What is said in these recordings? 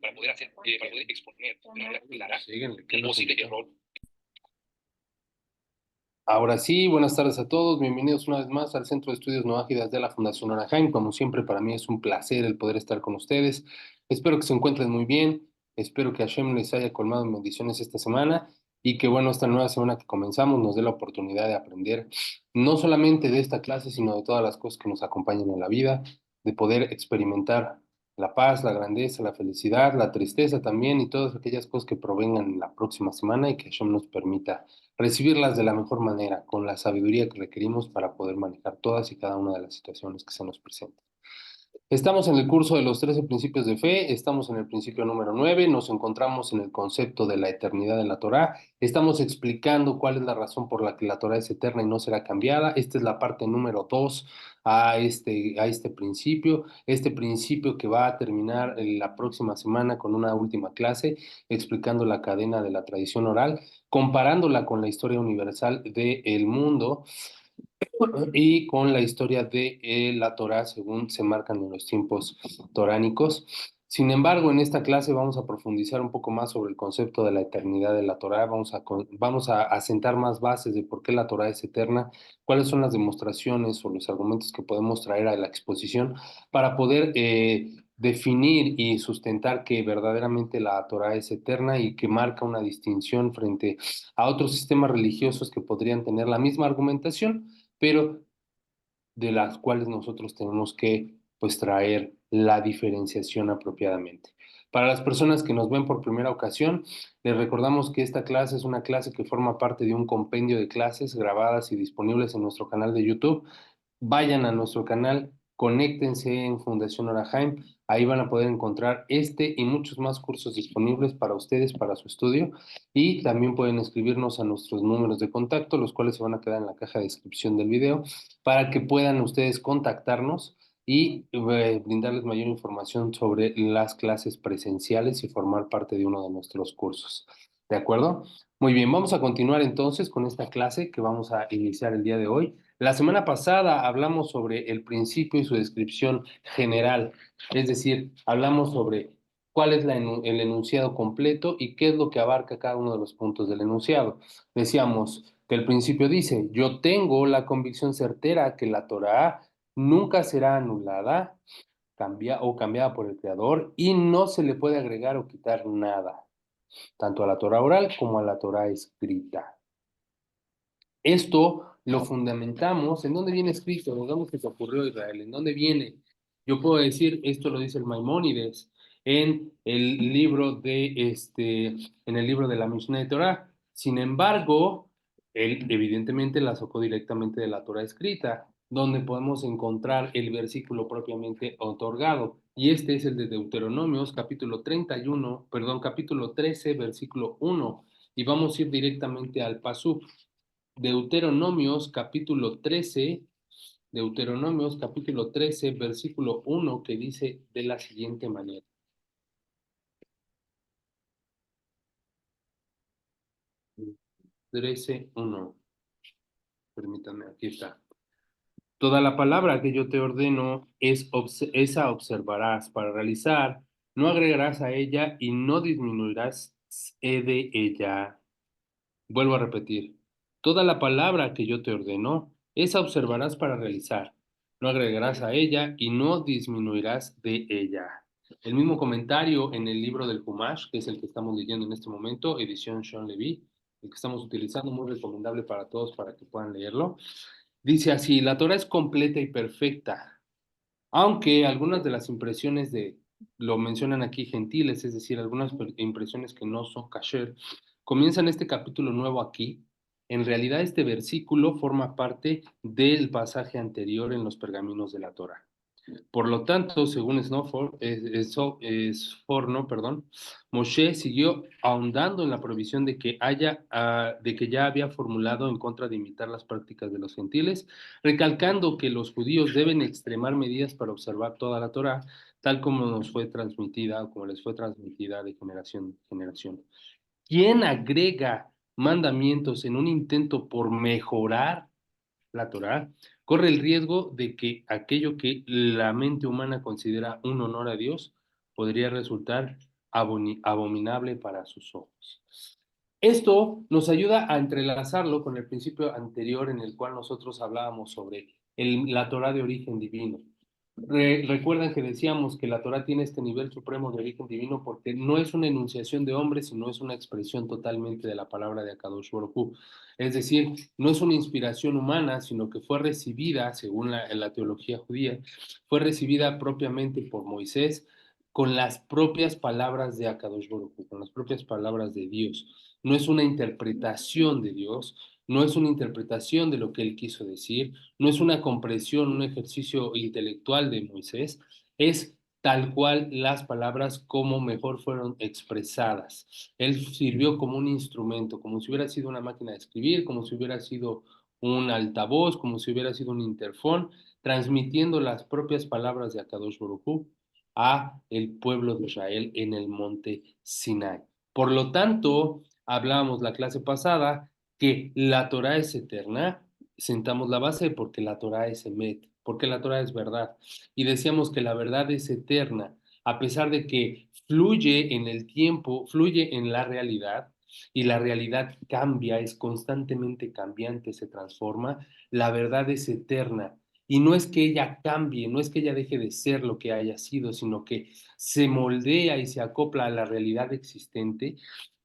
para poder exponer de manera clara Síguenle, que un no se posible me- error. Ahora sí, buenas tardes a todos. Bienvenidos una vez más al Centro de Estudios No Ágidas de la Fundación Orahaim. Como siempre, para mí es un placer el poder estar con ustedes. Espero que se encuentren muy bien. Espero que Hashem les haya colmado en bendiciones esta semana y que, bueno, esta nueva semana que comenzamos nos dé la oportunidad de aprender no solamente de esta clase, sino de todas las cosas que nos acompañan en la vida, de poder experimentar la paz, la grandeza, la felicidad, la tristeza también y todas aquellas cosas que provengan en la próxima semana y que Hashem nos permita recibirlas de la mejor manera, con la sabiduría que requerimos para poder manejar todas y cada una de las situaciones que se nos presentan. Estamos en el curso de los 13 principios de fe, estamos en el principio número 9. Nos encontramos en el concepto de la eternidad de la Torá, estamos explicando cuál es la razón por la que la Torá es eterna y no será cambiada. Esta es la parte número 2 a este principio que va a terminar en la próxima semana con una última clase explicando la cadena de la tradición oral, comparándola con la historia universal del mundo y con la historia de la Torá según se marcan en los tiempos toránicos. Sin embargo, en esta clase vamos a profundizar un poco más sobre el concepto de la eternidad de la Torá, vamos a asentar más bases de por qué la Torá es eterna, cuáles son las demostraciones o los argumentos que podemos traer a la exposición para poder definir y sustentar que verdaderamente la Torá es eterna y que marca una distinción frente a otros sistemas religiosos que podrían tener la misma argumentación, pero de las cuales nosotros tenemos que pues traer la diferenciación apropiadamente. Para las personas que nos ven por primera ocasión, les recordamos que esta clase es una clase que forma parte de un compendio de clases grabadas y disponibles en nuestro canal de YouTube. Vayan a nuestro canal, conéctense en Fundación Orahaim, ahí van a poder encontrar este y muchos más cursos disponibles para ustedes, para su estudio, y también pueden escribirnos a nuestros números de contacto, los cuales se van a quedar en la caja de descripción del video, para que puedan ustedes contactarnos y brindarles mayor información sobre las clases presenciales y formar parte de uno de nuestros cursos. ¿De acuerdo? Muy bien, vamos a continuar entonces con esta clase que vamos a iniciar el día de hoy. La semana pasada hablamos sobre el principio y su descripción general, es decir, hablamos sobre cuál es el enunciado completo y qué es lo que abarca cada uno de los puntos del enunciado. Decíamos que el principio dice, yo tengo la convicción certera que la Torá nunca será anulada, cambiada por el Creador y no se le puede agregar o quitar nada, tanto a la Torá oral como a la Torá escrita. Esto lo fundamentamos. ¿En dónde viene escrito? ¿De dónde se te ocurrió, Israel? ¿En dónde viene? Yo puedo decir, esto lo dice el Maimónides en el libro de la Mishnah de Torah. Sin embargo, él evidentemente la sacó directamente de la Torah escrita, donde podemos encontrar el versículo propiamente otorgado. Y este es el de Deuteronomios, capítulo 31, perdón, capítulo 13, versículo 1. Y vamos a ir directamente al pasú. Deuteronomios capítulo 13, Deuteronomios capítulo 13, versículo 1, que dice de la siguiente manera. 13:1. Permítanme, aquí está. Toda la palabra que yo te ordeno esa observarás para realizar, no agregarás a ella y no disminuirás de ella. Vuelvo a repetir, toda la palabra que yo te ordeno, esa observarás para realizar. No agregarás a ella y no disminuirás de ella. El mismo comentario en el libro del Humash, que es el que estamos leyendo en este momento, edición Sean Levy, el que estamos utilizando, muy recomendable para todos para que puedan leerlo. Dice así, la Torah es completa y perfecta, aunque algunas de las impresiones lo mencionan aquí gentiles, es decir, algunas impresiones que no son kasher, comienzan este capítulo nuevo aquí. En realidad este versículo forma parte del pasaje anterior en los pergaminos de la Torah. Por lo tanto, según Sforno, perdón, Moshe siguió ahondando en la provisión de que ya había formulado en contra de imitar las prácticas de los gentiles, recalcando que los judíos deben extremar medidas para observar toda la Torá, tal como nos fue transmitida o como les fue transmitida de generación en generación. ¿Quién agrega mandamientos en un intento por mejorar la Torá, corre el riesgo de que aquello que la mente humana considera un honor a Dios podría resultar abominable para sus ojos. Esto nos ayuda a entrelazarlo con el principio anterior en el cual nosotros hablábamos sobre la Torá de origen divino. Recuerdan que decíamos que la Torá tiene este nivel supremo de origen divino porque no es una enunciación de hombre, sino es una expresión totalmente de la palabra de Akadosh Baruj Hu. Es decir, no es una inspiración humana, sino que fue recibida, según la teología judía, fue recibida propiamente por Moisés con las propias palabras de Akadosh Baruj Hu, con las propias palabras de Dios. No es una interpretación de Dios, no es una interpretación de lo que él quiso decir, no es una comprensión, un ejercicio intelectual de Moisés, es tal cual las palabras como mejor fueron expresadas. Él sirvió como un instrumento, como si hubiera sido una máquina de escribir, como si hubiera sido un altavoz, como si hubiera sido un interfón, transmitiendo las propias palabras de Akadosh Baruj Hu a el pueblo de Israel en el monte Sinai. Por lo tanto, hablábamos la clase pasada que la Torah es eterna, sentamos la base porque la Torah es emet, porque la Torah es verdad. Y decíamos que la verdad es eterna, a pesar de que fluye en el tiempo, fluye en la realidad, y la realidad cambia, es constantemente cambiante, se transforma, la verdad es eterna. Y no es que ella cambie, no es que ella deje de ser lo que haya sido, sino que se moldea y se acopla a la realidad existente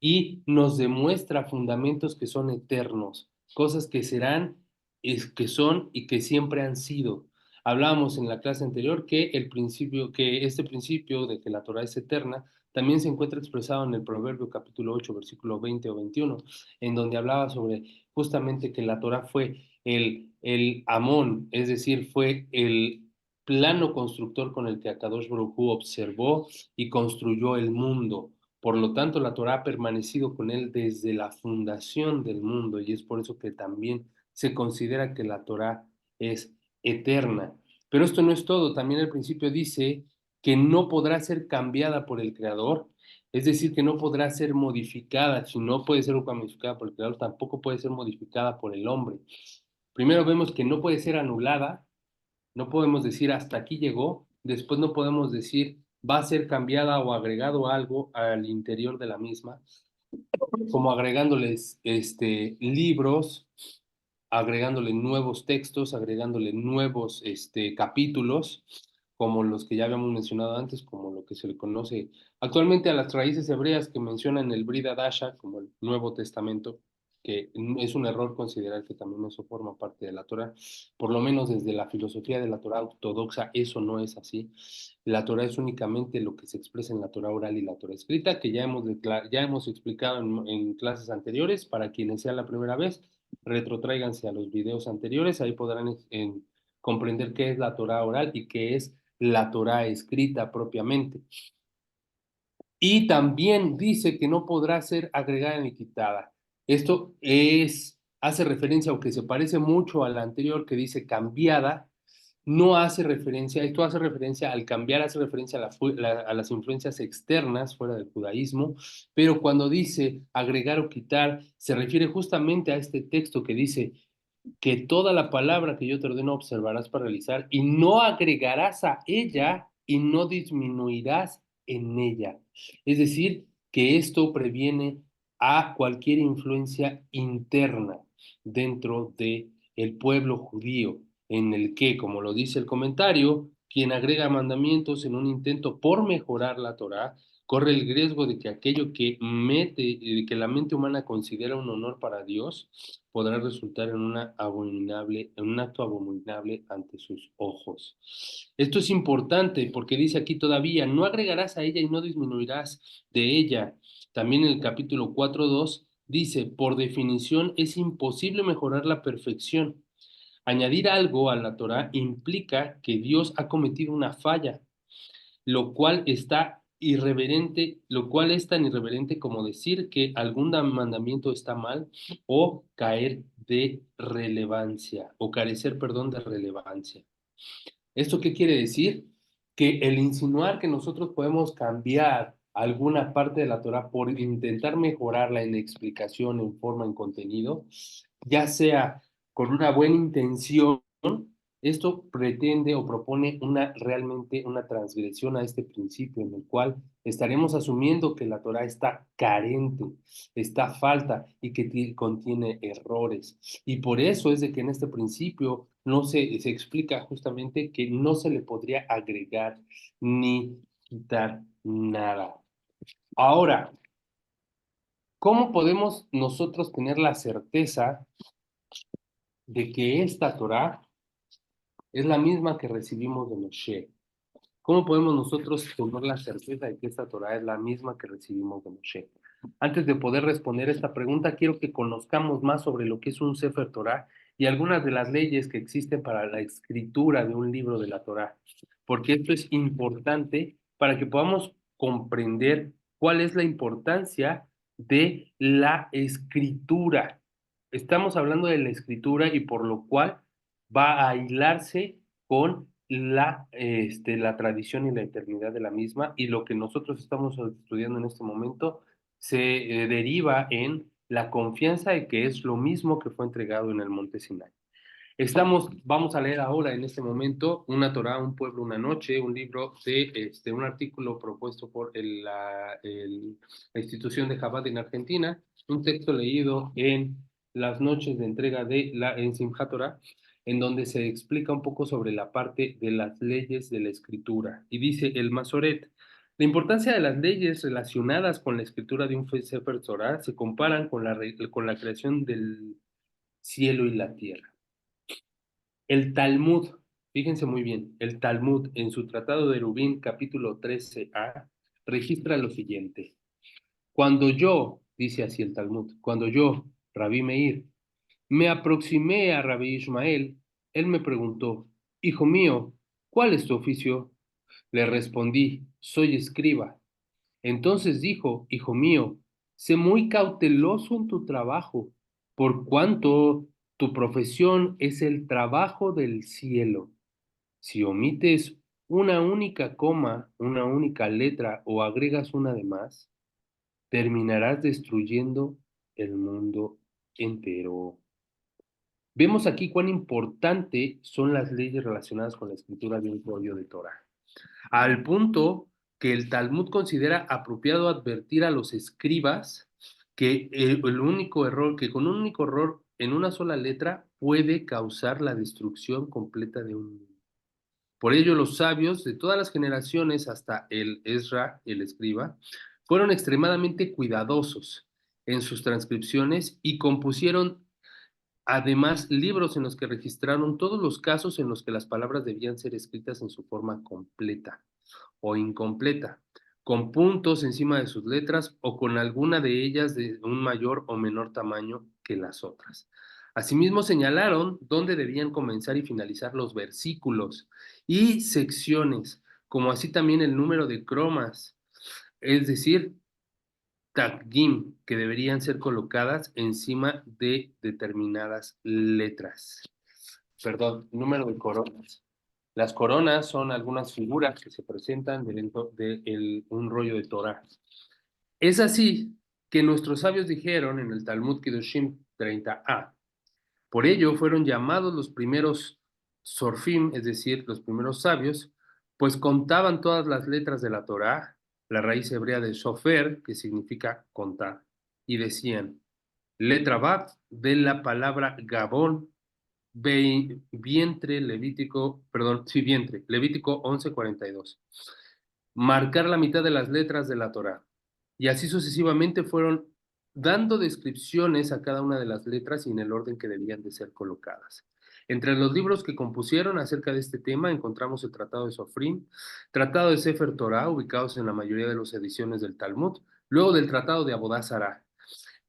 y nos demuestra fundamentos que son eternos, cosas que serán, que son y que siempre han sido. Hablábamos en la clase anterior que este principio de que la Torah es eterna, también se encuentra expresado en el Proverbio capítulo 8, versículo 20 o 21, en donde hablaba sobre justamente que la Torah fue el Amón, es decir, fue el plano constructor con el que Akadosh Baruj Hu observó y construyó el mundo. Por lo tanto, la Torah ha permanecido con él desde la fundación del mundo y es por eso que también se considera que la Torah es eterna. Pero esto no es todo, también el principio dice que no podrá ser cambiada por el Creador, es decir, que no podrá ser modificada, si no puede ser modificada por el Creador, tampoco puede ser modificada por el hombre. Primero vemos que no puede ser anulada, no podemos decir hasta aquí llegó, después no podemos decir va a ser cambiada o agregado algo al interior de la misma, como agregándoles libros, agregándole nuevos textos, agregándole nuevos capítulos, como los que ya habíamos mencionado antes, como lo que se le conoce actualmente a las raíces hebreas que mencionan el Brit Hadasha como el Nuevo Testamento, que es un error considerar que también eso forma parte de la Torah, por lo menos desde la filosofía de la Torah ortodoxa, eso no es así. La Torah es únicamente lo que se expresa en la Torah oral y la Torah escrita, que ya hemos explicado en clases anteriores. Para quienes sea la primera vez, retrotráiganse a los videos anteriores, ahí podrán comprender qué es la Torah oral y qué es la Torah escrita propiamente. Y también dice que no podrá ser agregada ni quitada. Esto hace referencia, aunque se parece mucho a la anterior que dice cambiada, no hace referencia, esto hace referencia al cambiar, hace referencia a las influencias externas fuera del judaísmo, pero cuando dice agregar o quitar, se refiere justamente a este texto que dice que toda la palabra que yo te ordeno observarás para realizar y no agregarás a ella y no disminuirás en ella. Es decir, que esto previene a cualquier influencia interna dentro de el pueblo judío, en el que, como lo dice el comentario, quien agrega mandamientos en un intento por mejorar la Torá, corre el riesgo de que aquello que la mente humana considera un honor para Dios, podrá resultar en un acto abominable ante sus ojos. Esto es importante porque dice aquí todavía, no agregarás a ella y no disminuirás de ella. También en el capítulo 4:2 dice, por definición es imposible mejorar la perfección. Añadir algo a la Torah implica que Dios ha cometido una falla, lo cual es tan irreverente como decir que algún mandamiento está mal o caer de relevancia, o carecer, perdón, de relevancia. ¿Esto qué quiere decir? Que el insinuar que nosotros podemos cambiar alguna parte de la Torah por intentar mejorarla en explicación, en forma, en contenido, ya sea con una buena intención Esto pretende o propone realmente una transgresión a este principio en el cual estaremos asumiendo que la Torah está carente, está falta y que contiene errores. Y por eso es de que en este principio no se explica justamente que no se le podría agregar ni quitar nada. Ahora, ¿cómo podemos nosotros tener la certeza de que esta Torah es la misma que recibimos de Moshe? ¿Cómo podemos nosotros tener la certeza de que esta Torah es la misma que recibimos de Moshe? Antes de poder responder esta pregunta, quiero que conozcamos más sobre lo que es un Sefer Torah y algunas de las leyes que existen para la escritura de un libro de la Torah, porque esto es importante para que podamos comprender cuál es la importancia de la escritura. Estamos hablando de la escritura y por lo cual va a hilarse con la tradición y la eternidad de la misma, y lo que nosotros estamos estudiando en este momento se deriva en la confianza de que es lo mismo que fue entregado en el monte Sinai. Vamos a leer ahora en este momento una Torá, un pueblo, una noche, un libro un artículo propuesto por la institución de Chabad en Argentina, un texto leído en las noches de entrega en Simchat Torah, en donde se explica un poco sobre la parte de las leyes de la escritura. Y dice el Masoret: la importancia de las leyes relacionadas con la escritura de un Sefer Torah se comparan con la creación del cielo y la tierra. El Talmud, fíjense muy bien, el Talmud en su Tratado de Eruvin, capítulo 13a, registra lo siguiente. Cuando yo, dice así el Talmud, cuando yo, Rabí Meir, me aproximé a Rabí Ismael, él me preguntó: hijo mío, ¿cuál es tu oficio? Le respondí: soy escriba. Entonces dijo: hijo mío, sé muy cauteloso en tu trabajo, por cuanto tu profesión es el trabajo del cielo. Si omites una única coma, una única letra o agregas una de más, terminarás destruyendo el mundo entero. Vemos aquí cuán importante son las leyes relacionadas con la escritura de un rollo de Torah, al punto que el Talmud considera apropiado advertir a los escribas que el único error, que con un único error en una sola letra puede causar la destrucción completa de un mundo. Por ello, los sabios de todas las generaciones, hasta el Ezra, el escriba, fueron extremadamente cuidadosos en sus transcripciones y compusieron además libros en los que registraron todos los casos en los que las palabras debían ser escritas en su forma completa o incompleta, con puntos encima de sus letras o con alguna de ellas de un mayor o menor tamaño que las otras. Asimismo, señalaron dónde debían comenzar y finalizar los versículos y secciones, como así también el número de cromas, es decir, tagim, que deberían ser colocadas encima de determinadas letras. Perdón, número de coronas. Las coronas son algunas figuras que se presentan dentro de un rollo de Torah. Es así que nuestros sabios dijeron en el Talmud Kedoshim 30a: por ello fueron llamados los primeros Sorfim, es decir, los primeros sabios, pues contaban todas las letras de la Torá, la raíz hebrea de Sofer, que significa contar, y decían: letra Bat de la palabra Gabón, vientre, Levítico, perdón, sí, vientre, Levítico 11:42. Marcar la mitad de las letras de la Torá. Y así sucesivamente fueron dando descripciones a cada una de las letras y en el orden que debían de ser colocadas. Entre los libros que compusieron acerca de este tema encontramos el Tratado de Sofrim, Tratado de Sefer Torah, ubicados en la mayoría de las ediciones del Talmud, luego del Tratado de Abodá Zará,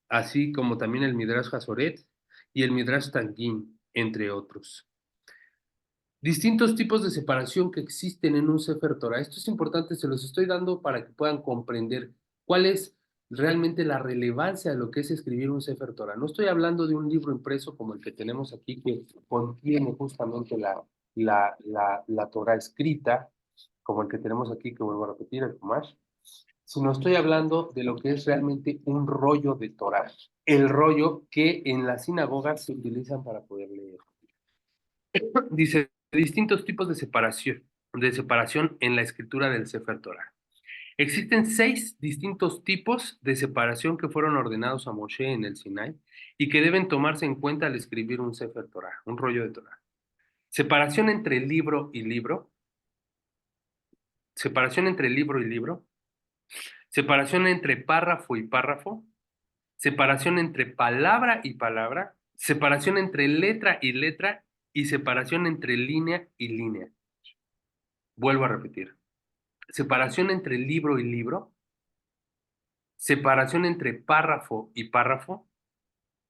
así como también el Midrash Hasoret y el Midrash Tangim, entre otros. Distintos tipos de separación que existen en un Sefer Torah. Esto es importante, se los estoy dando para que puedan comprender cuál es realmente la relevancia de lo que es escribir un Sefer Torah. No estoy hablando de un libro impreso como el que tenemos aquí, que contiene justamente la Torah escrita, como el que tenemos aquí, que vuelvo a repetir, el Chumash, sino estoy hablando de lo que es realmente un rollo de Torah, el rollo que en las sinagogas se utilizan para poder leer. Dice distintos tipos de separación en la escritura del Sefer Torah. Existen 6 distintos tipos de separación que fueron ordenados a Moshe en el Sinai y que deben tomarse en cuenta al escribir un Sefer Torah, un rollo de Torah. Separación entre libro y libro, separación entre libro y libro, separación entre párrafo y párrafo, separación entre palabra y palabra, separación entre letra y letra y separación entre línea y línea. Vuelvo a repetir. Separación entre libro y libro, separación entre párrafo y párrafo,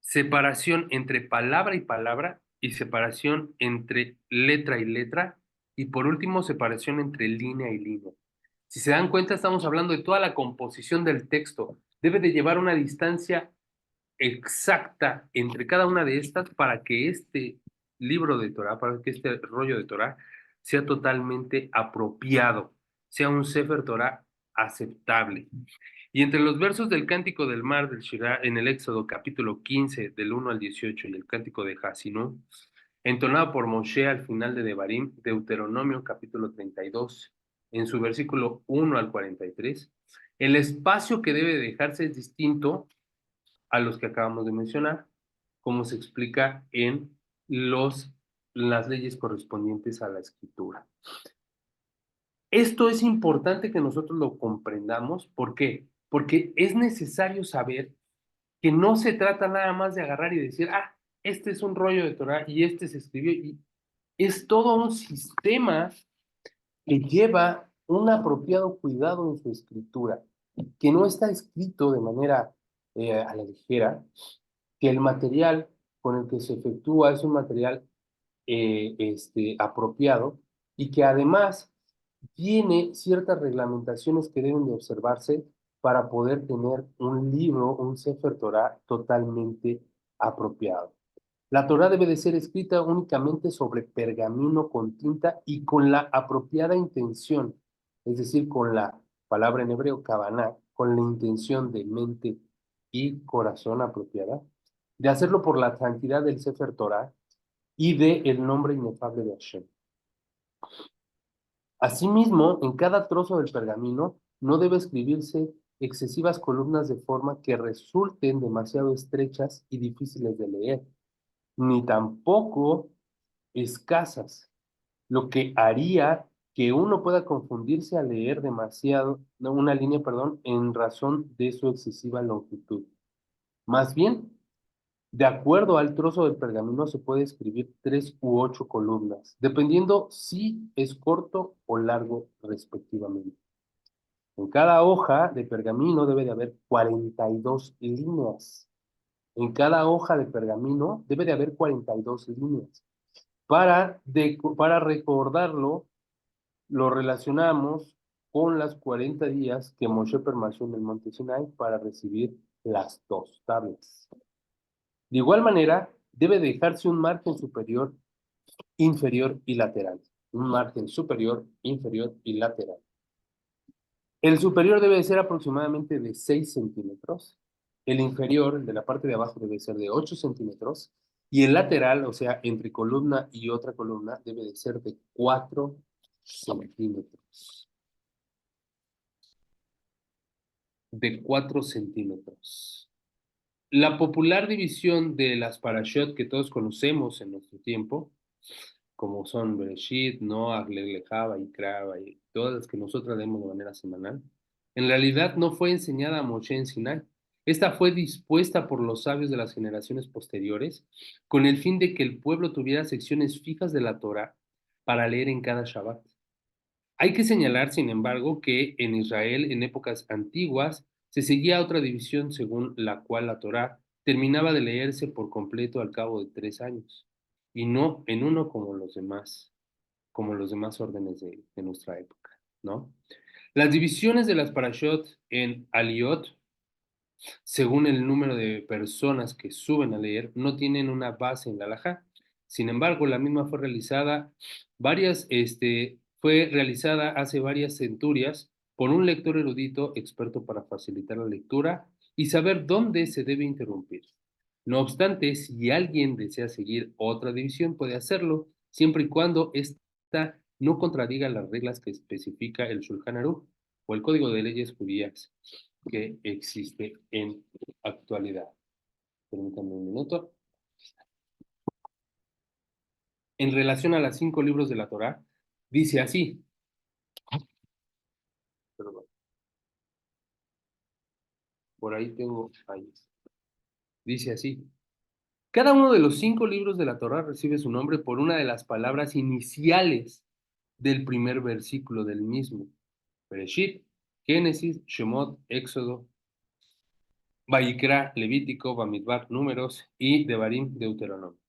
separación entre palabra y palabra y separación entre letra y letra y por último separación entre línea y línea. Si se dan cuenta, estamos hablando de toda la composición del texto. Debe de llevar una distancia exacta entre cada una de estas para que este libro de Torah, para que este rollo de Torah sea totalmente apropiado, sea un Sefer Torah aceptable. Y entre los versos del Cántico del Mar del Shirah en el Éxodo capítulo 15 del 1 al 18 y el Cántico de Hasinú, entonado por Moshe al final de Devarim, Deuteronomio capítulo 32, en su versículo 1 al 43, el espacio que debe dejarse es distinto a los que acabamos de mencionar, como se explica en las leyes correspondientes a la escritura. Esto es importante que nosotros lo comprendamos. ¿Por qué? Porque es necesario saber que no se trata nada más de agarrar y decir, este es un rollo de Torah y este se escribió. Y es todo un sistema que lleva un apropiado cuidado en su escritura, que no está escrito de manera a la ligera, que el material con el que se efectúa es un material apropiado y que además tiene ciertas reglamentaciones que deben de observarse para poder tener un libro, un Sefer Torah totalmente apropiado. La Torah debe de ser escrita únicamente sobre pergamino con tinta y con la apropiada intención, es decir, con la palabra en hebreo, kavaná, con la intención de mente y corazón apropiada, de hacerlo por la santidad del Sefer Torah y de el nombre inefable de Hashem. Asimismo, en cada trozo del pergamino no debe escribirse excesivas columnas de forma que resulten demasiado estrechas y difíciles de leer, ni tampoco escasas, lo que haría que uno pueda confundirse al leer demasiado, no, una línea, perdón, en razón de su excesiva longitud. Más bien, de acuerdo al trozo del pergamino se puede escribir 3 u 8 columnas, dependiendo si es corto o largo respectivamente. En cada hoja de pergamino debe de haber 42 líneas. En cada hoja de pergamino debe de haber 42 líneas. Para recordarlo, lo relacionamos con las 40 días que Moshe permaneció en el monte Sinai para recibir las 2 tablas. De igual manera, debe dejarse un margen superior, inferior y lateral. Un margen superior, inferior y lateral. El superior debe ser aproximadamente de 6 centímetros. El inferior, el de la parte de abajo, debe ser de 8 centímetros. Y el lateral, o sea, entre columna y otra columna, debe de ser de 4 centímetros. De 4 centímetros. La popular división de las parashot que todos conocemos en nuestro tiempo, como son Bereshit, Noach, Lech Lecha, Vayikra, y todas las que nosotros leemos de manera semanal, en realidad no fue enseñada a Moshe en Sinai. Esta fue dispuesta por los sabios de las generaciones posteriores con el fin de que el pueblo tuviera secciones fijas de la Torah para leer en cada Shabbat. Hay que señalar, sin embargo, que en Israel, en épocas antiguas, se seguía otra división según la cual la Torá terminaba de leerse por completo al cabo de 3 años, y no en uno como los demás órdenes de nuestra época, ¿no? Las divisiones de las parashot en Aliot, según el número de personas que suben a leer, no tienen una base en la halajá. Sin embargo, la misma fue realizada hace varias centurias por un lector erudito experto para facilitar la lectura y saber dónde se debe interrumpir. No obstante, si alguien desea seguir otra división, puede hacerlo, siempre y cuando ésta no contradiga las reglas que especifica el Shulchan Aruch o el Código de Leyes Judías que existe en actualidad. Permítanme un minuto. En relación a los 5 libros de la Torá, dice así. Perdón, por ahí tengo. Ahí. Dice así. Cada uno de los 5 libros de la Torá recibe su nombre por una de las palabras iniciales del primer versículo del mismo. Bereshit, Génesis, Shemot, Éxodo, Vayikra, Levítico, Bamidbar, Números y Devarim, Deuteronomio.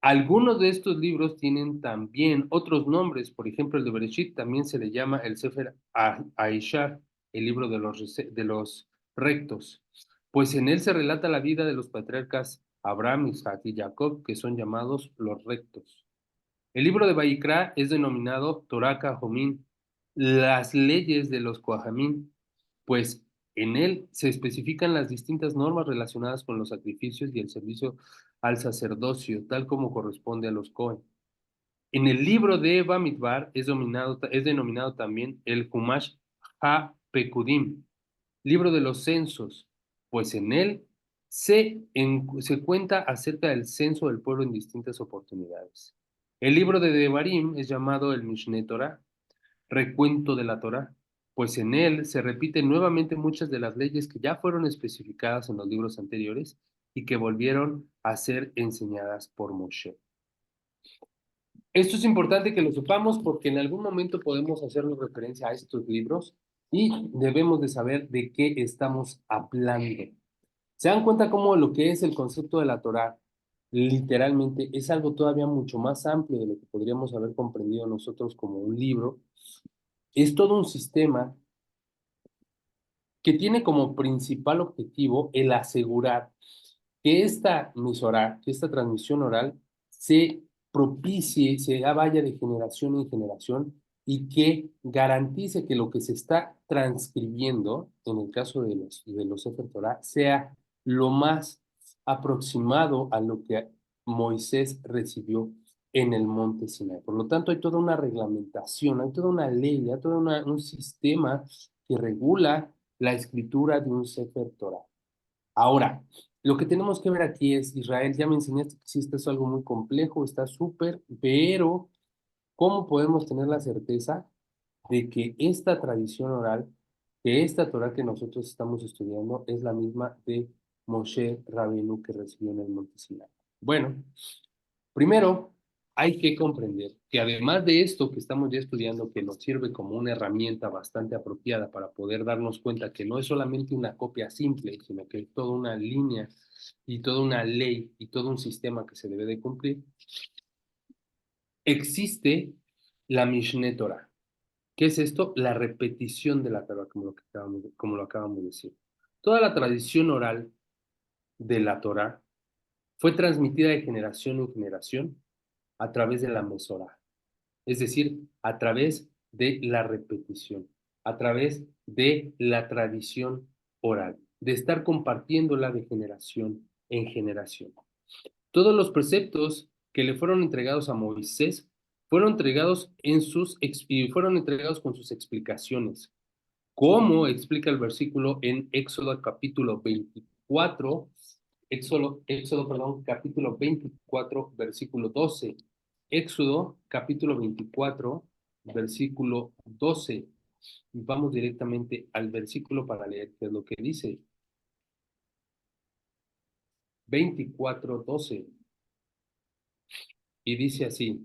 Algunos de estos libros tienen también otros nombres, por ejemplo, el de Bereshit también se le llama el Sefer Aishar, el libro de los rectos, pues en él se relata la vida de los patriarcas Abraham, Isaac y Jacob, que son llamados los rectos. El libro de Vayikra es denominado Torah Kajomín, las leyes de los Kohanim, pues en él se especifican las distintas normas relacionadas con los sacrificios y el servicio al sacerdocio, tal como corresponde a los Cohen. En el libro de Bamidbar es denominado también el Humash Ha-Pekudim, libro de los censos, pues en él se cuenta acerca del censo del pueblo en distintas oportunidades. El libro de Devarim es llamado el Mishneh Torah, recuento de la Torah, pues en él se repiten nuevamente muchas de las leyes que ya fueron especificadas en los libros anteriores y que volvieron a ser enseñadas por Moshe. Esto es importante que lo sepamos porque en algún momento podemos hacernos referencia a estos libros y debemos de saber de qué estamos hablando. ¿Se dan cuenta cómo lo que es el concepto de la Torá literalmente es algo todavía mucho más amplio de lo que podríamos haber comprendido nosotros como un libro? Es todo un sistema que tiene como principal objetivo el asegurar que esta emisora, que esta transmisión oral se propicie, se vaya de generación en generación y que garantice que lo que se está transcribiendo, en el caso de los Sefer Torah, sea lo más aproximado a lo que Moisés recibió en el monte Sinai. Por lo tanto, hay toda una reglamentación, hay toda una ley, hay todo un sistema que regula la escritura de un Sefer Torah. Ahora, lo que tenemos que ver aquí es, Israel, ya me enseñaste que sí, esto es algo muy complejo, está súper, pero ¿cómo podemos tener la certeza de que esta tradición oral, que esta Torah que nosotros estamos estudiando, es la misma de Moshe Rabbeinu que recibió en el monte Sinai? Bueno, primero, hay que comprender que además de esto que estamos ya estudiando, que nos sirve como una herramienta bastante apropiada para poder darnos cuenta que no es solamente una copia simple, sino que es toda una línea y toda una ley y todo un sistema que se debe de cumplir, existe la Mishneh Torah. ¿Qué es esto? La repetición de la Torah, como lo acabamos de decir. Toda la tradición oral de la Torah fue transmitida de generación en generación a través de la Mesorá, es decir, a través de la repetición, a través de la tradición oral, de estar compartiéndola de generación en generación. Todos los preceptos que le fueron entregados a Moisés fueron entregados y fueron entregados con sus explicaciones. ¿Cómo explica el versículo en Éxodo capítulo 24, capítulo 24, versículo 12? Éxodo capítulo 24, versículo 12. Vamos directamente al versículo para leer qué es lo que dice. 24, 12. Y dice así.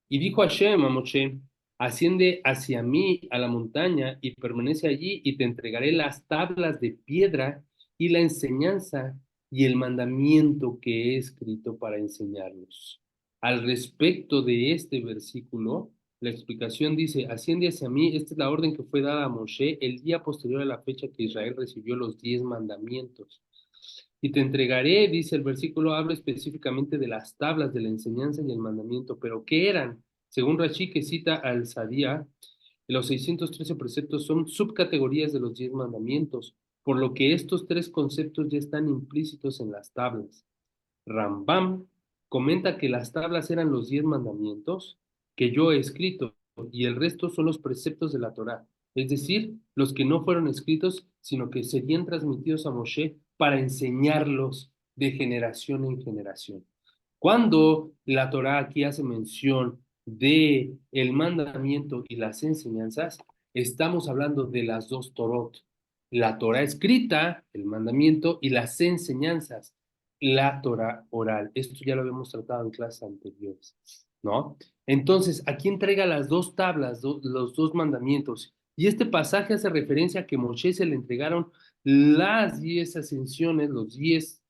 Y dijo Hashem a Moshe, asciende hacia mí a la montaña y permanece allí y te entregaré las tablas de piedra y la enseñanza y el mandamiento que he escrito para enseñarlos. Al respecto de este versículo, la explicación dice, asciende hacia mí, esta es la orden que fue dada a Moshe el día posterior a la fecha que Israel recibió los 10 mandamientos. Y te entregaré, dice el versículo, habla específicamente de las tablas de la enseñanza y el mandamiento, pero ¿qué eran? Según Rashi, que cita al Sadía, los 613 preceptos son subcategorías de los 10 mandamientos, por lo que estos tres conceptos ya están implícitos en las tablas. Rambam comenta que las tablas eran los 10 mandamientos que yo he escrito y el resto son los preceptos de la Torá, es decir, los que no fueron escritos, sino que serían transmitidos a Moshe para enseñarlos de generación en generación. Cuando la Torá aquí hace mención de el mandamiento y las enseñanzas, estamos hablando de las dos Torot, la Torá escrita, el mandamiento, y las enseñanzas, la Torá oral. Esto ya lo habíamos tratado en clases anteriores, ¿no? Entonces, aquí entrega las dos tablas, los dos mandamientos. Y este pasaje hace referencia a que a Moshe se le entregaron las 10 ascensiones, los 10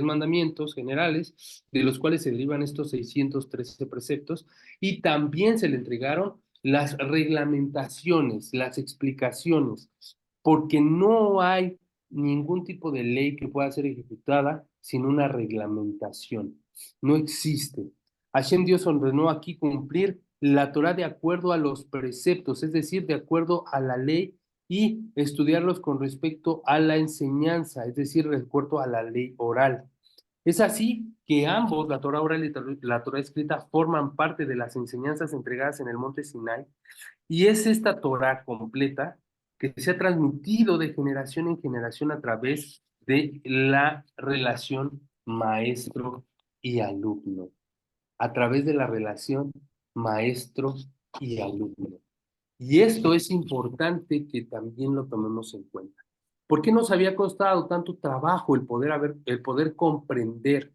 mandamientos generales, de los cuales se derivan estos 613 preceptos, y también se le entregaron las reglamentaciones, las explicaciones, porque no hay ningún tipo de ley que pueda ser ejecutada sin una reglamentación. No existe. Hashem Dios ordenó aquí cumplir la Torah de acuerdo a los preceptos, es decir, de acuerdo a la ley y estudiarlos con respecto a la enseñanza, es decir, de acuerdo a la ley oral. Es así que ambos, la Torah oral y la Torah escrita, forman parte de las enseñanzas entregadas en el monte Sinai, y es esta Torah completa que se ha transmitido de generación en generación a través de la relación maestro y alumno, a través de la relación maestro y alumno. Y esto es importante que también lo tomemos en cuenta. ¿Por qué nos había costado tanto trabajo el poder comprender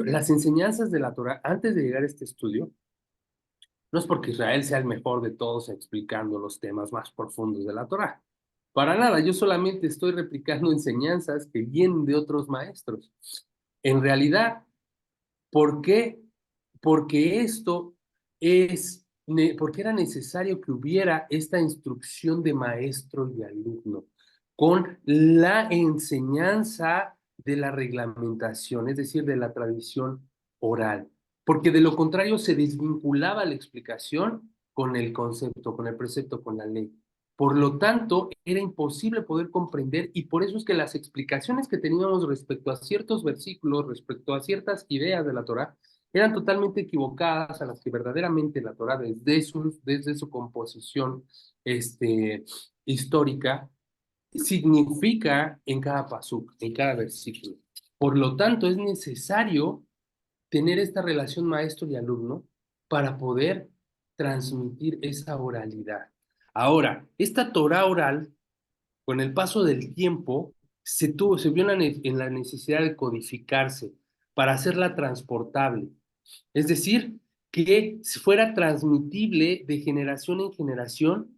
las enseñanzas de la Torah antes de llegar a este estudio? No es porque Israel sea el mejor de todos explicando los temas más profundos de la Torah. Para nada, yo solamente estoy replicando enseñanzas que vienen de otros maestros. En realidad, ¿por qué? Porque porque era necesario que hubiera esta instrucción de maestro y alumno con la enseñanza de la reglamentación, es decir, de la tradición oral, porque de lo contrario se desvinculaba la explicación con el concepto, con el precepto, con la ley. Por lo tanto, era imposible poder comprender y por eso es que las explicaciones que teníamos respecto a ciertos versículos, respecto a ciertas ideas de la Torah, eran totalmente equivocadas a las que verdaderamente la Torah desde su composición histórica significa en cada pasuk, en cada versículo. Por lo tanto, es necesario tener esta relación maestro y alumno para poder transmitir esa oralidad. Ahora, esta Torah oral, con el paso del tiempo, se vio en la necesidad de codificarse para hacerla transportable. Es decir, que fuera transmitible de generación en generación,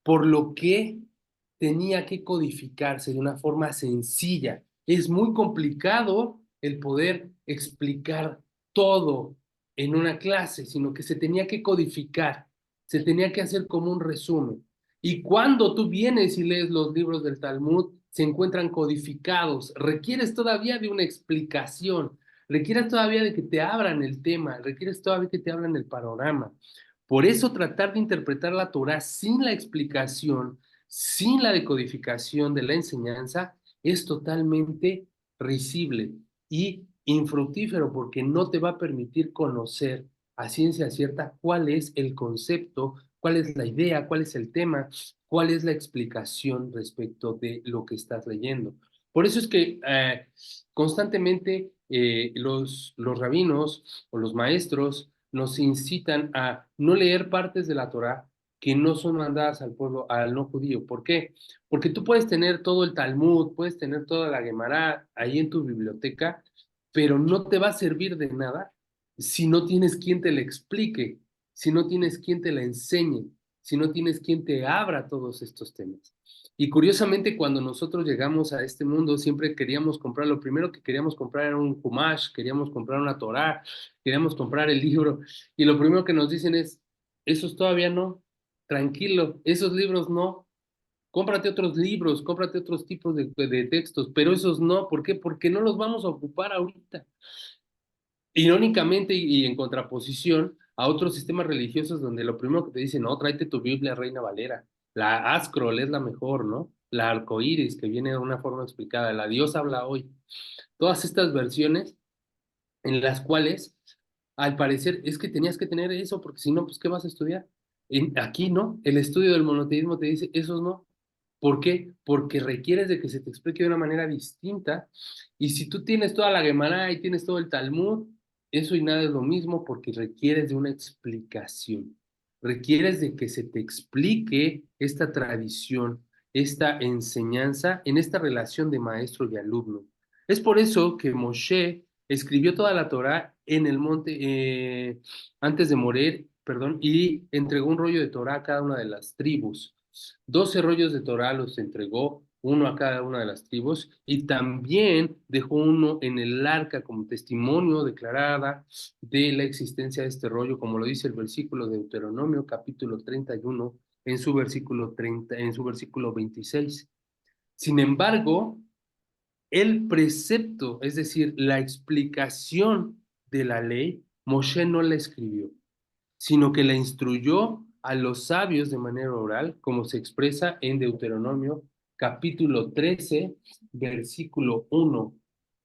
por lo que tenía que codificarse de una forma sencilla. Es muy complicado el poder explicar todo en una clase, sino que se tenía que codificar, se tenía que hacer como un resumen. Y cuando tú vienes y lees los libros del Talmud, se encuentran codificados, requieres todavía de una explicación, requieres todavía de que te abran el tema, requieres todavía que te abran el panorama. Por eso tratar de interpretar la Torah sin la explicación, sin la decodificación de la enseñanza, es totalmente risible y infructífero porque no te va a permitir conocer a ciencia cierta cuál es el concepto, cuál es la idea, cuál es el tema, cuál es la explicación respecto de lo que estás leyendo. Por eso es que constantemente los rabinos o los maestros nos incitan a no leer partes de la Torá que no son mandadas al pueblo, al no judío. ¿Por qué? Porque tú puedes tener todo el Talmud, puedes tener toda la Gemara ahí en tu biblioteca, pero no te va a servir de nada si no tienes quien te la explique, si no tienes quien te la enseñe, si no tienes quien te abra todos estos temas. Y curiosamente, cuando nosotros llegamos a este mundo, siempre queríamos comprar, lo primero que queríamos comprar era un Humash, queríamos comprar una Torá, queríamos comprar el libro, y lo primero que nos dicen es, esos todavía no, tranquilo, esos libros no, cómprate otros libros, cómprate otros tipos de textos, pero esos no, ¿por qué? Porque no los vamos a ocupar ahorita. Irónicamente y en contraposición a otros sistemas religiosos donde lo primero que te dicen, no, tráete tu Biblia Reina Valera, la Ascroll es la mejor, ¿no? la arcoíris, que viene de una forma explicada, la Dios habla hoy. Todas estas versiones en las cuales, al parecer, es que tenías que tener eso, porque si no, pues, ¿qué vas a estudiar? Aquí no, el estudio del monoteísmo te dice, esos no. ¿Por qué? Porque requieres de que se te explique de una manera distinta, y si tú tienes toda la Gemara y tienes todo el Talmud, eso y nada es lo mismo porque requieres de una explicación, requieres de que se te explique esta tradición, esta enseñanza en esta relación de maestro y alumno. Es por eso que Moshe escribió toda la Torá en el monte antes de morir, perdón, y entregó un rollo de Torá a cada una de las tribus. 12 rollos de Torá los entregó, uno a cada una de las tribus, y también dejó uno en el arca como testimonio declarada de la existencia de este rollo, como lo dice el versículo de Deuteronomio, capítulo 31, en su versículo 30, en su versículo 26. Sin embargo, el precepto, es decir, la explicación de la ley, Moshe no la escribió, sino que la instruyó a los sabios de manera oral, como se expresa en Deuteronomio capítulo 13, versículo 1.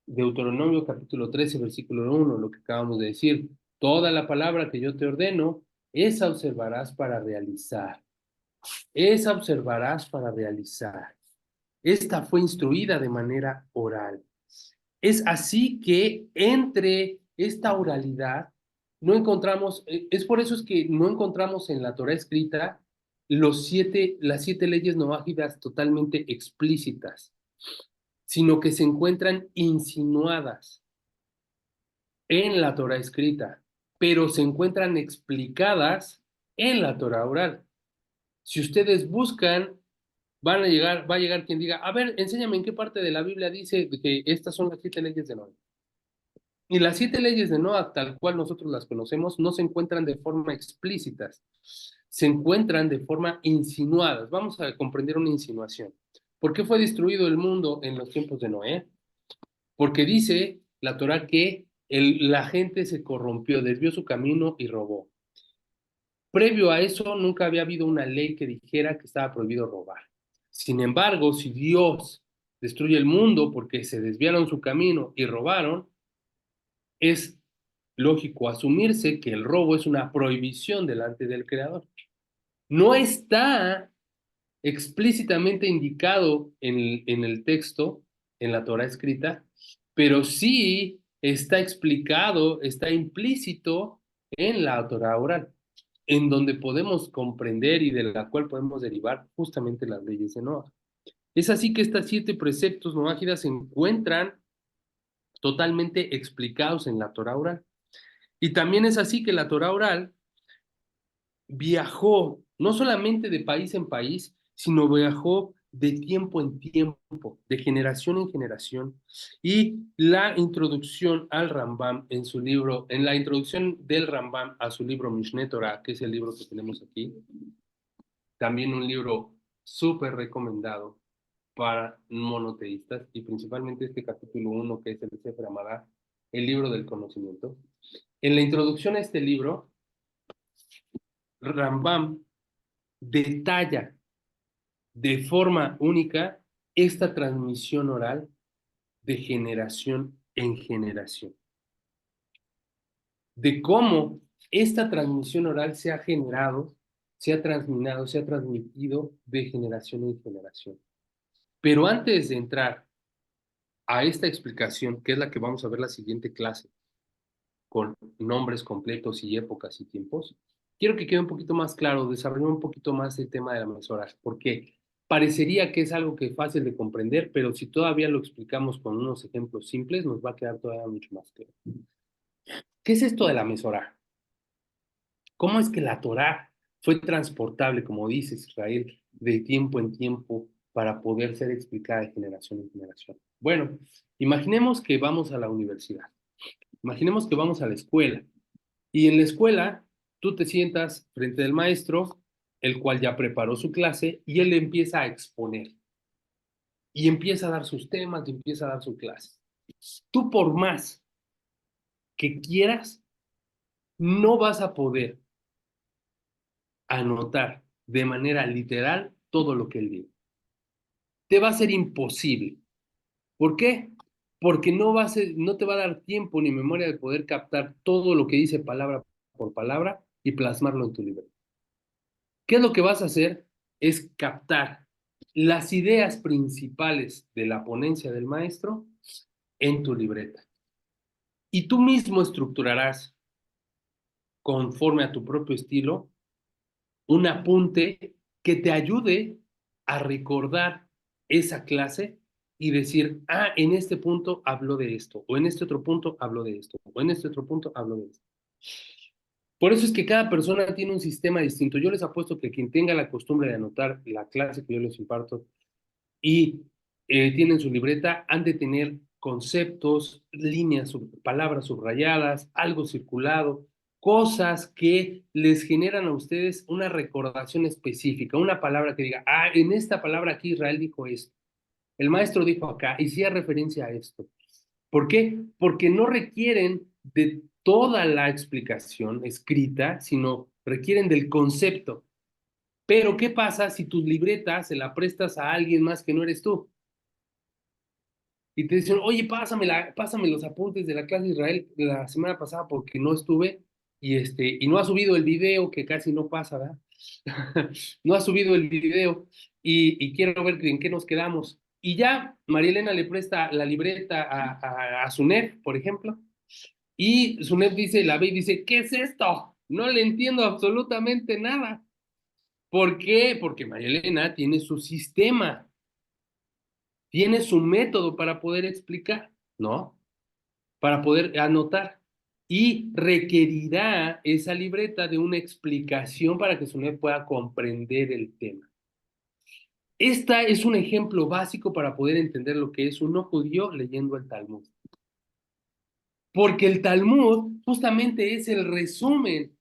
Deuteronomio capítulo 13, versículo 1, lo que acabamos de decir. Toda la palabra que yo te ordeno, esa observarás para realizar. Esa observarás para realizar. Esta fue instruida de manera oral. Es así que entre esta oralidad no encontramos, es por eso es que no encontramos en la Torah escrita las 7 leyes noágidas totalmente explícitas, sino que se encuentran insinuadas en la Torah escrita, pero se encuentran explicadas en la Torah oral. Si ustedes buscan, va a llegar quien diga, a ver, enséñame en qué parte de la Biblia dice que estas son las 7 leyes de Noé. Y las 7 leyes de Noah, tal cual nosotros las conocemos, no se encuentran de forma explícitas, se encuentran de forma insinuadas. Vamos a comprender una insinuación. ¿Por qué fue destruido el mundo en los tiempos de Noé? Porque dice la Torah que la gente se corrompió, desvió su camino y robó. Previo a eso, nunca había habido una ley que dijera que estaba prohibido robar. Sin embargo, si Dios destruye el mundo porque se desviaron su camino y robaron, es lógico asumirse que el robo es una prohibición delante del Creador. No está explícitamente indicado en el texto, en la Torah escrita, pero sí está explicado, está implícito en la Torah oral, en donde podemos comprender y de la cual podemos derivar justamente las leyes de Noah. Es así que estas 7 preceptos noágidas se encuentran totalmente explicados en la Torah oral. Y también es así que la Torah oral viajó no solamente de país en país, sino viajó de tiempo en tiempo, de generación en generación. Y la introducción al Rambam en su libro, en la introducción del Rambam a su libro Mishneh Torah, que es el libro que tenemos aquí, también un libro súper recomendado para monoteístas y principalmente este capítulo 1 que es el Sefer Hamadá, el libro del conocimiento. En la introducción a este libro, Rambam detalla de forma única esta transmisión oral de generación en generación, de cómo esta transmisión oral se ha generado, se ha transminado, se ha transmitido de generación en generación. Pero antes de entrar a esta explicación, que es la que vamos a ver la siguiente clase, con nombres completos y épocas y tiempos, quiero que quede un poquito más claro, desarrollar un poquito más el tema de la mesora, porque parecería que es algo que es fácil de comprender, pero si todavía lo explicamos con unos ejemplos simples, nos va a quedar todavía mucho más claro. ¿Qué es esto de la mesora? ¿Cómo es que la Torá fue transportable, como dice Israel, de tiempo en tiempo para poder ser explicada de generación en generación? Bueno, imaginemos que vamos a la universidad, imaginemos que vamos a la escuela. Y en la escuela, tú te sientas frente al maestro, el cual ya preparó su clase, y él empieza a exponer. Y empieza a dar sus temas, y empieza a dar su clase. Tú por más que quieras, no vas a poder anotar de manera literal todo lo que él diga. te va a ser imposible. ¿Por qué? Porque no te va a dar tiempo ni memoria de poder captar todo lo que dice palabra por palabra y plasmarlo en tu libreta. ¿Qué es lo que vas a hacer? Es captar las ideas principales de la ponencia del maestro en tu libreta. Y tú mismo estructurarás, conforme a tu propio estilo, un apunte que te ayude a recordar esa clase y decir, ah, en este punto hablo de esto, o en este otro punto hablo de esto, o en este otro punto hablo de esto. Por eso es que cada persona tiene un sistema distinto. Yo les apuesto que quien tenga la costumbre de anotar la clase que yo les imparto y tienen su libreta, han de tener conceptos, líneas, palabras subrayadas, algo circulado, cosas que les generan a ustedes una recordación específica, una palabra que diga, ah, en esta palabra aquí Israel dijo esto, el maestro dijo acá, y sí hace referencia a esto. ¿Por qué? Porque no requieren de toda la explicación escrita, sino requieren del concepto. Pero, ¿qué pasa si tu libreta se la prestas a alguien más que no eres tú? Y te dicen, oye, pásame los apuntes de la clase de Israel de la semana pasada porque no estuve y no ha subido el video, que casi no pasa, ¿verdad? No ha subido el video y quiero ver en qué nos quedamos. Y ya María Elena le presta la libreta a Sunef, por ejemplo, y Sunef dice, la ve y dice, ¿qué es esto? No le entiendo absolutamente nada. ¿Por qué? Porque María Elena tiene su sistema, tiene su método para poder explicar, ¿no? Para poder anotar. Y requerirá esa libreta de una explicación para que su NEP pueda comprender el tema. Esta es un ejemplo básico para poder entender lo que es un no judío leyendo el Talmud. Porque el Talmud justamente es el resumen,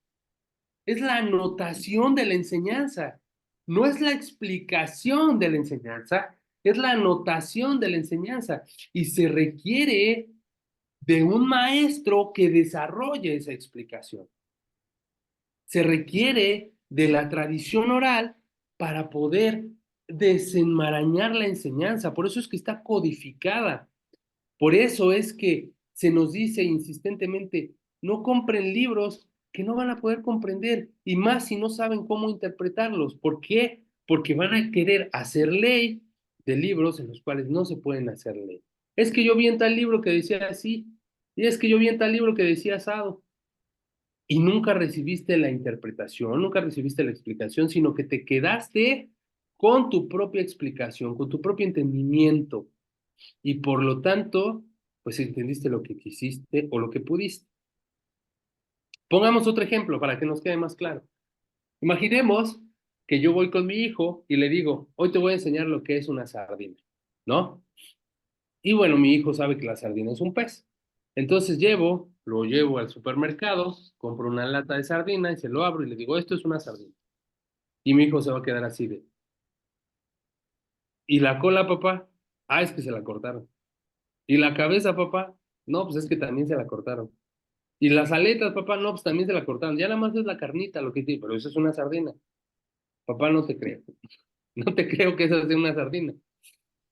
es la anotación de la enseñanza, no es la explicación de la enseñanza, es la anotación de la enseñanza. Y se requiere de un maestro que desarrolle esa explicación. Se requiere de la tradición oral para poder desenmarañar la enseñanza. Por eso es que está codificada. Por eso es que se nos dice insistentemente, no compren libros que no van a poder comprender, y más si no saben cómo interpretarlos. ¿Por qué? Porque van a querer hacer ley de libros en los cuales no se pueden hacer ley. Es que yo vi en tal libro que decía así, y es que yo vi en tal libro que decía asado, y nunca recibiste la interpretación, nunca recibiste la explicación, sino que te quedaste con tu propia explicación, con tu propio entendimiento, y por lo tanto, pues entendiste lo que quisiste o lo que pudiste. Pongamos otro ejemplo para que nos quede más claro. Imaginemos que yo voy con mi hijo y le digo, hoy te voy a enseñar lo que es una sardina, ¿no? Y bueno, mi hijo sabe que la sardina es un pez. Entonces lo llevo al supermercado, compro una lata de sardina y se lo abro y le digo, esto es una sardina. Y mi hijo se va a quedar así de, ¿y la cola, papá? Ah, es que se la cortaron. ¿Y la cabeza, papá? No, pues es que también se la cortaron. ¿Y las aletas, papá? No, pues también se la cortaron. Ya nada más es la carnita lo que tiene, pero eso es una sardina. Papá, no te creo. No te creo que esa sea una sardina.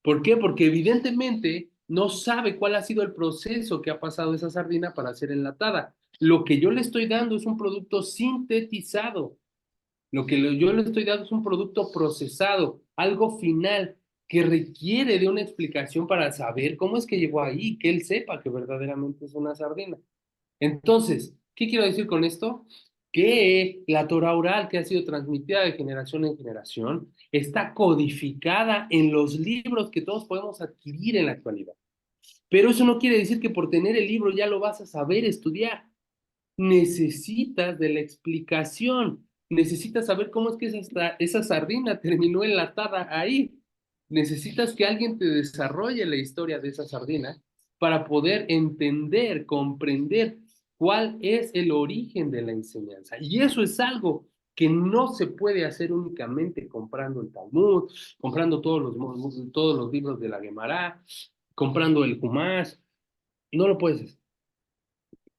¿Por qué? Porque evidentemente no sabe cuál ha sido el proceso que ha pasado esa sardina para ser enlatada. Lo que yo le estoy dando es un producto sintetizado. Yo le estoy dando es un producto procesado, algo final que requiere de una explicación para saber cómo es que llegó ahí, que él sepa que verdaderamente es una sardina. Entonces, ¿qué quiero decir con esto? Que la Torah oral que ha sido transmitida de generación en generación está codificada en los libros que todos podemos adquirir en la actualidad. Pero eso no quiere decir que por tener el libro ya lo vas a saber estudiar. Necesitas de la explicación, necesitas saber cómo es que esa sardina terminó enlatada ahí. Necesitas que alguien te desarrolle la historia de esa sardina para poder entender, comprender cuál es el origen de la enseñanza. Y eso es algo que no se puede hacer únicamente comprando el Talmud, comprando todos los libros de la Gemara, comprando el Humash. No lo puedes hacer.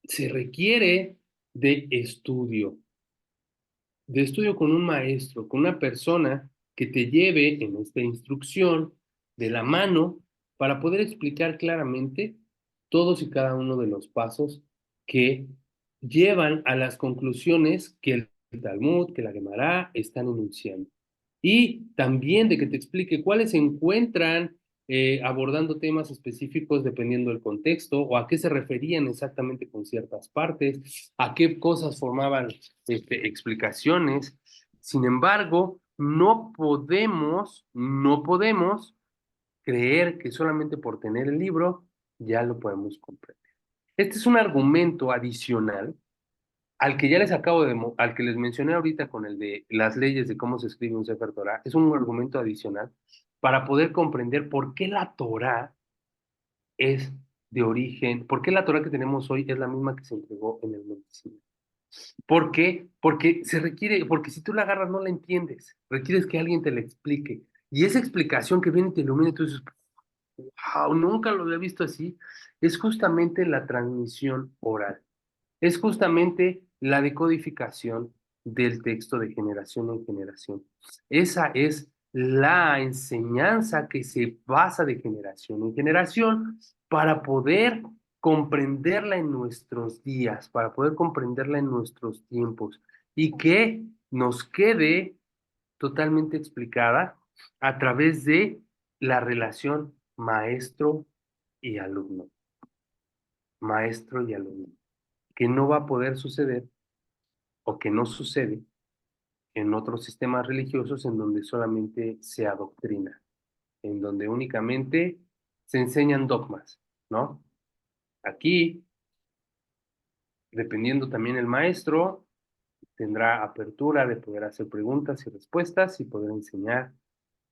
Se requiere de estudio con un maestro, con una persona que te lleve en esta instrucción de la mano para poder explicar claramente todos y cada uno de los pasos que llevan a las conclusiones que el Talmud, que la Gemara están enunciando. Y también de que te explique cuáles se encuentran abordando temas específicos dependiendo del contexto o a qué se referían exactamente con ciertas partes, a qué cosas formaban explicaciones. Sin embargo, no podemos creer que solamente por tener el libro ya lo podemos comprender. Este es un argumento adicional al que ya les al que les mencioné ahorita con el de las leyes de cómo se escribe un Sefer Torah, es un argumento adicional para poder comprender por qué la Torah es de origen, por qué la Torah que tenemos hoy es la misma que se entregó en el Monte Sinaí. ¿Por qué? Porque si tú la agarras no la entiendes, requieres que alguien te la explique. Y esa explicación que viene y te ilumina, y tú dices, wow, nunca lo había visto así, es justamente la transmisión oral. Es justamente la decodificación del texto de generación en generación. Esa es la enseñanza que se basa de generación en generación para poder comprenderla en nuestros días, para poder comprenderla en nuestros tiempos y que nos quede totalmente explicada a través de la relación maestro y alumno, maestro y alumno, que no va a poder suceder o que no sucede en otros sistemas religiosos en donde solamente se adoctrina, en donde únicamente se enseñan dogmas, ¿no? Aquí, dependiendo también el maestro, tendrá apertura de poder hacer preguntas y respuestas y poder enseñar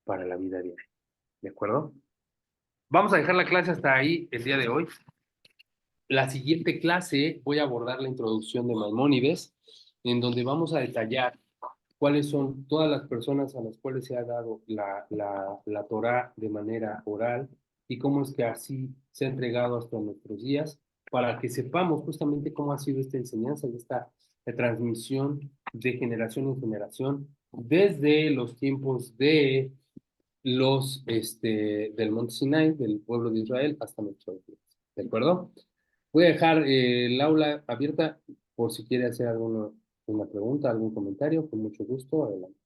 para la vida diaria, ¿de acuerdo? Vamos a dejar la clase hasta ahí el día de hoy. La siguiente clase voy a abordar la introducción de Maimónides, en donde vamos a detallar cuáles son todas las personas a las cuales se ha dado la Torá de manera oral y cómo es que así se ha entregado hasta nuestros días, para que sepamos justamente cómo ha sido esta enseñanza y esta transmisión de generación en generación, desde los tiempos de del Monte Sinai, del pueblo de Israel, hasta nuestros días. ¿De acuerdo? Voy a dejar el aula abierta por si quiere hacer alguna una pregunta, algún comentario, con mucho gusto. Adelante.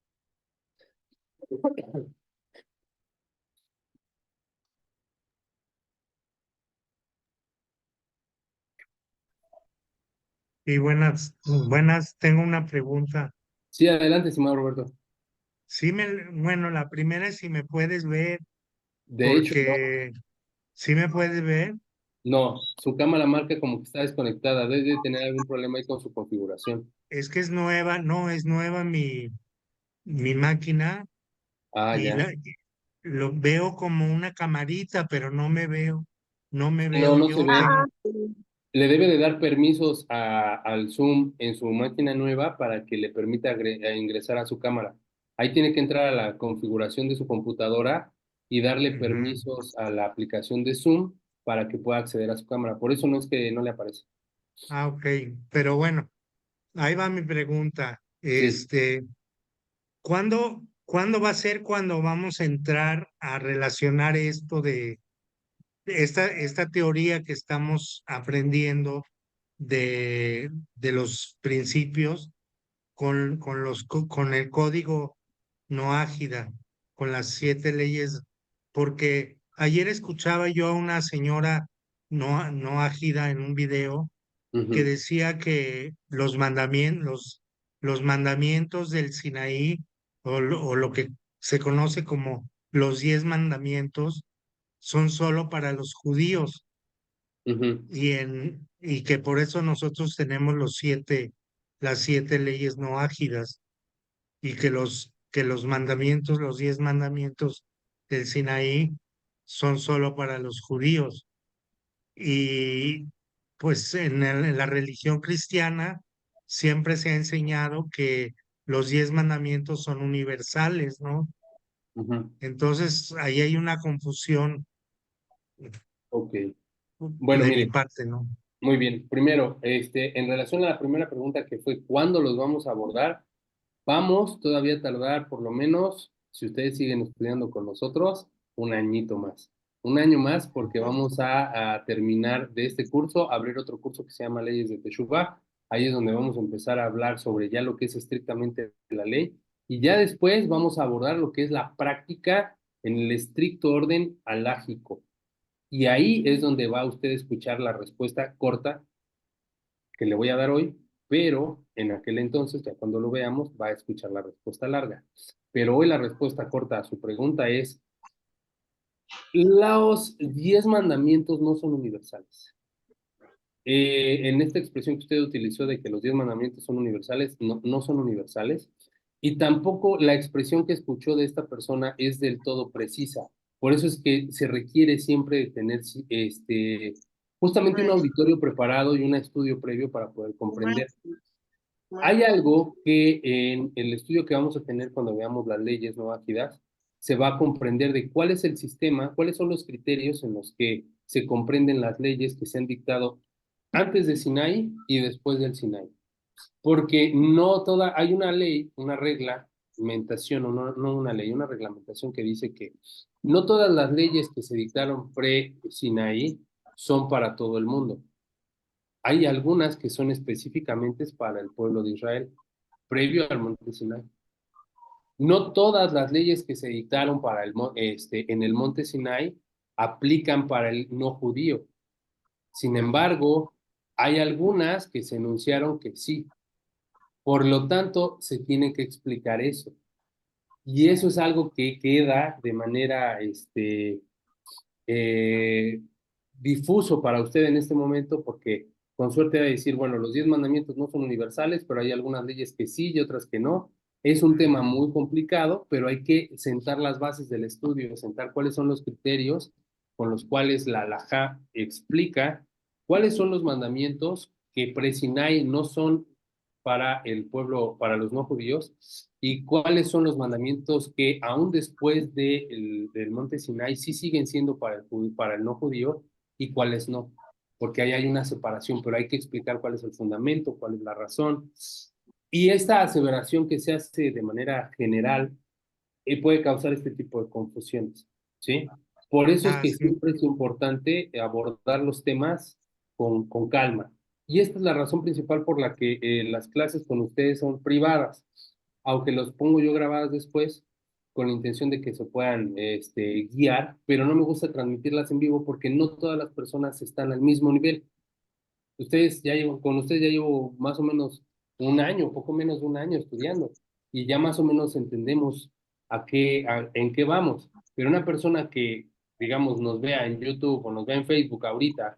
Y buenas, tengo una pregunta. Sí, adelante, estimado Roberto. Bueno, la primera es si me puedes ver, De hecho, no, porque si me puedes ver, no, su cámara marca como que está desconectada, debe tener algún problema ahí con su configuración. es que es nueva, no, es nueva mi máquina Ah, y ya. lo veo como una camarita, pero no me No, veo no se yo, ve. tengo, Le debe de dar permisos al Zoom en su máquina nueva para que le permita ingresar a su cámara. Ahí tiene que entrar a la configuración de su computadora y darle Ujú. permisos a la aplicación de Zoom para que pueda acceder a su cámara. Por eso no es que no le aparece. Ah, ok, pero bueno, ahí va mi pregunta. Sí. ¿Cuándo va a ser cuando vamos a entrar a relacionar esto de esta teoría que estamos aprendiendo de los principios con el código no ágida, con las 7 leyes? Porque ayer escuchaba yo a una señora no ágida en un video que Ujú, decía que los mandamientos del Sinaí, o lo que se conoce como los 10 mandamientos, son solo para los judíos, ujú, y que por eso nosotros tenemos las 7 leyes no ágidas, y que los 10 mandamientos del Sinaí son solo para los judíos. Y pues en la religión cristiana siempre se ha enseñado que los 10 mandamientos son universales, ¿no? ujú. Entonces ahí hay una confusión Ok. Bueno, de mi mire, parte, ¿no? muy bien. Primero, en relación a la primera pregunta que fue ¿cuándo los vamos a abordar? Vamos todavía a tardar por lo menos, si ustedes siguen estudiando con nosotros, un añito más. Un año más porque vamos a terminar de este curso, abrir otro curso que se llama Leyes de Teshuvá. Ahí es donde vamos a empezar a hablar sobre ya lo que es estrictamente la ley. Y ya después vamos a abordar lo que es la práctica en el estricto orden halágico. Y ahí es donde va usted a escuchar la respuesta corta que le voy a dar hoy, pero en aquel entonces, ya cuando lo veamos, va a escuchar la respuesta larga. Pero hoy la respuesta corta a su pregunta es, los 10 mandamientos no son universales. En esta expresión que usted utilizó de que los 10 mandamientos son universales, no son universales. Y tampoco la expresión que escuchó de esta persona es del todo precisa. Por eso es que se requiere siempre de tener justamente un auditorio preparado y un estudio previo para poder comprender. Hay algo que en el estudio que vamos a tener cuando veamos las leyes no ágidas, se va a comprender de cuál es el sistema, cuáles son los criterios en los que se comprenden las leyes que se han dictado antes de Sinaí y después del Sinaí. Porque no toda, hay una ley, una reglamentación, o no una ley, una reglamentación que dice que no todas las leyes que se dictaron pre-Sinaí son para todo el mundo. Hay algunas que son específicamente para el pueblo de Israel, previo al monte Sinai. No todas las leyes que se dictaron para en el monte Sinai aplican para el no judío. Sin embargo, hay algunas que se enunciaron que sí. Por lo tanto, se tiene que explicar eso. Y eso es algo que queda de manera eh, difuso para usted en este momento, porque con suerte va a decir, bueno, los 10 mandamientos no son universales, pero hay algunas leyes que sí y otras que no. Es un tema muy complicado, pero hay que sentar las bases del estudio, sentar cuáles son los criterios con los cuales la halajá explica cuáles son los mandamientos que pre-Sinai no son para el pueblo, para los no judíos, y cuáles son los mandamientos que aún después del monte Sinai sí siguen siendo para el no judío y cuáles no, porque ahí hay una separación, pero hay que explicar cuál es el fundamento, cuál es la razón. Y esta aseveración que se hace de manera general puede causar este tipo de confusiones, ¿sí? Por eso es que Sí. siempre es importante abordar los temas con calma. Y esta es la razón principal por la que las clases con ustedes son privadas, aunque los pongo yo grabadas después con la intención de que se puedan guiar, pero no me gusta transmitirlas en vivo porque no todas las personas están al mismo nivel. Con ustedes ya llevo más o menos un año, poco menos de un año estudiando y ya más o menos entendemos en qué vamos. Pero una persona que, digamos, nos vea en YouTube o nos vea en Facebook ahorita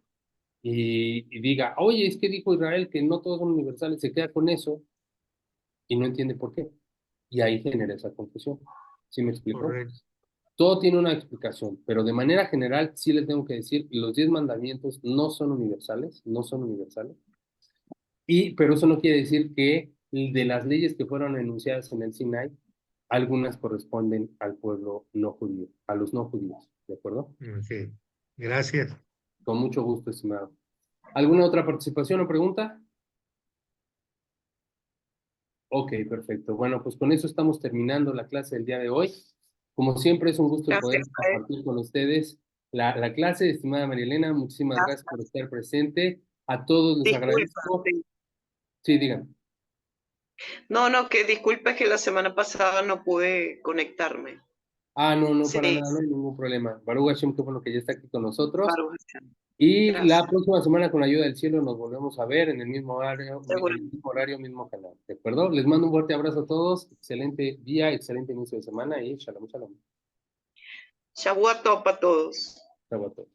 y diga, oye, es que dijo Israel que no todos son universales, se queda con eso y no entiende por qué. Y ahí genera esa confusión. ¿Sí me explico? Correcto. Todo tiene una explicación, pero de manera general sí les tengo que decir, los 10 mandamientos no son universales, no son universales. Pero eso no quiere decir que de las leyes que fueron enunciadas en el Sinai, algunas corresponden al pueblo no judío, a los no judíos, ¿de acuerdo? Sí. Gracias. Con mucho gusto, estimado. ¿Alguna otra participación o pregunta? Ok, perfecto. Bueno, pues con eso estamos terminando la clase del día de hoy. Como siempre, es un gusto poder compartir con ustedes la clase, estimada María Elena. Muchísimas gracias por estar presente. A todos les agradezco. Sí, digan. No, que disculpe que la semana pasada no pude conectarme. No, Sí. para nada, no hay ningún problema. Baruch Hashem, qué bueno que ya está aquí con nosotros. Baruch Hashem. Y Gracias. la próxima semana, con la ayuda del cielo, nos volvemos a ver en el mismo horario, mismo canal. ¿De acuerdo? Les mando un fuerte abrazo a todos. Excelente día, excelente inicio de semana y shalom, shalom. Shabbat Tov para todos. Shabbat tov.